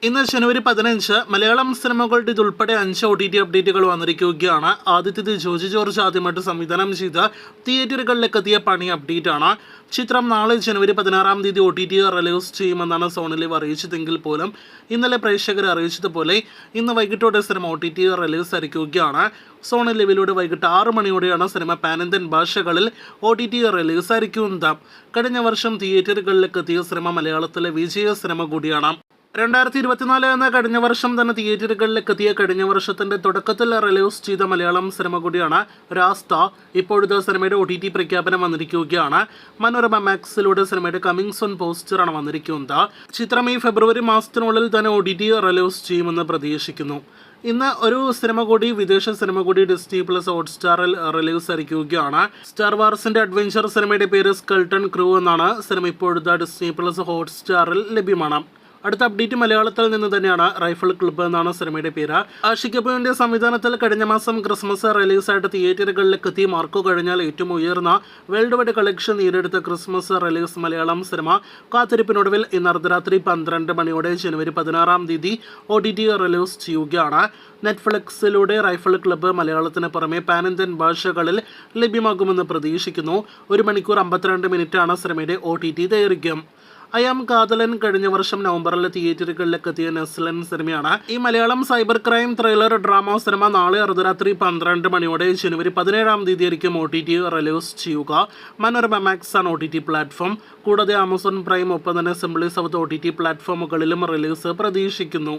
ഇന്ന് ജനുവരി 15 മലയാളം സിനിമകളുടെ ഇതുൾപ്പെടെ 5 OTT അപ്ഡേറ്റുകൾ വന്നിരിക്കുകയാണ്. ആദ്യത്തേത് ജോജി ജോർജ് ആദ്യമായിട്ട് സംവിധാനം ചെയ്ത് തിയേറ്ററുകളിലേക്ക് എത്തിയ പണി അപ്ഡേറ്റ് ആണ്. ചിത്രം നാളെ ജനുവരി 16 OTT റിലീസ് ചെയ്യുമെന്നാണ് സോണി ലിവ് അറിയിച്ചതെങ്കിൽ പോലും ഇന്നലെ പ്രേക്ഷകരെ അറിയിച്ചതുപോലെ ഇന്ന് വൈകിട്ടോടെ സിനിമ OTT റിലീസ് ആയിരിക്കുകയാണ്. സോണി ലിവിലൂടെ വൈകിട്ട് 6 മണിയോടെയാണ് സിനിമ പാനിന്ത്യൻ ഭാഷകളിൽ OTT റിലീസ് ആയിരിക്കുന്നത്. കഴിഞ്ഞ വർഷം തിയേറ്ററുകളിലേക്ക് എത്തിയ സിനിമ മലയാളത്തിലെ വിജയ സിനിമ കൂടിയാണ്. 2024 എന്ന കഴിഞ്ഞ വർഷം തന്നെ തിയേറ്ററുകളിലേക്ക് എത്തിയ കഴിഞ്ഞ വർഷത്തിന്റെ തുടക്കത്തിൽ റിലീസ് ചെയ്ത മലയാളം സിനിമ കൂടിയാണ് രാസ്ത. ഇപ്പോഴത്തെ സിനിമയുടെ OTT പ്രഖ്യാപനം വന്നിരിക്കുകയാണ്. മനോരമ മാക്സിലൂടെ സിനിമയുടെ കമ്മിങ് സൂൺ പോസ്റ്ററാണ് വന്നിരിക്കുന്നത്. ചിത്രം ഈ ഫെബ്രുവരി മാസത്തിനുള്ളിൽ തന്നെ OTT റിലീസ് ചെയ്യുമെന്ന് പ്രതീക്ഷിക്കുന്നു. ഇന്ന് ഒരു സിനിമ കൂടി, വിദേശ സിനിമ കൂടി ഡിസ്നി പ്ലസ് ഹോട്ട്സ്റ്റാറിൽ റിലീസ് ആയിരിക്കുകയാണ്. സ്റ്റാർ വാർസിന്റെ അഡ്വഞ്ചർ സിനിമയുടെ പേര് സ്കെൽട്ടൺ ക്രൂ എന്നാണ്. സിനിമ ഇപ്പോഴത്തെ ഡിസ്നി പ്ലസ് ഹോട്ട്സ്റ്റാറിൽ ലഭ്യമാണ്. അടുത്ത അപ്ഡേറ്റ് മലയാളത്തിൽ നിന്ന് തന്നെയാണ്. റൈഫിൾ ക്ലബ്ബ് എന്നാണ് സിനിമയുടെ പേര്. ആഷിഖ് കപൂറിന്റെ സംവിധാനത്തിൽ കഴിഞ്ഞ മാസം ക്രിസ്മസ് റിലീസായിട്ട് തിയേറ്ററുകളിലേക്ക് എത്തി മാർക്കോ കഴിഞ്ഞാൽ ഏറ്റവും ഉയർന്ന വേൾഡ് വൈഡ് കളക്ഷൻ നേടിയെടുത്ത ക്രിസ്മസ് റിലീസ് മലയാളം സിനിമ കാത്തിരിപ്പിനൊടുവിൽ ഇന്ന് അർദ്ധരാത്രി 12 മണിയോടെ ജനുവരി 16 OTT റിലീസ് ചെയ്യുകയാണ്. നെറ്റ്ഫ്ലിക്സിലൂടെ റൈഫിൾ ക്ലബ്ബ് മലയാളത്തിന് പുറമെ പാനിന്ത്യൻ ഭാഷകളിൽ ലഭ്യമാകുമെന്ന് പ്രതീക്ഷിക്കുന്നു. 1 മണിക്കൂർ 52 മിനിറ്റാണ് സിനിമയുടെ OTT ദൈർഘ്യം. അയാം കാതലൻ കഴിഞ്ഞ വർഷം നവംബറിൽ തിയേറ്ററുകളിലേക്ക് എത്തിയ നെസ്ലൻ സിനിമയാണ്. ഈ Malayalam cyber crime thriller drama cinema നാളെ അർദ്ധരാത്രി 12 മണിയോടെ ജനുവരി 17 ആയിരിക്കും OTT റിലീസ് ചെയ്യുക. മനോരമ മാക്സ് ആണ് OTT പ്ലാറ്റ്ഫോം. കൂടാതെ ആമസോൺ പ്രൈം ഒപ്പം തന്നെ സിംപ്ലി സൗത്ത് OTT പ്ലാറ്റ്ഫോമുകളിലും റിലീസ് പ്രതീക്ഷിക്കുന്നു.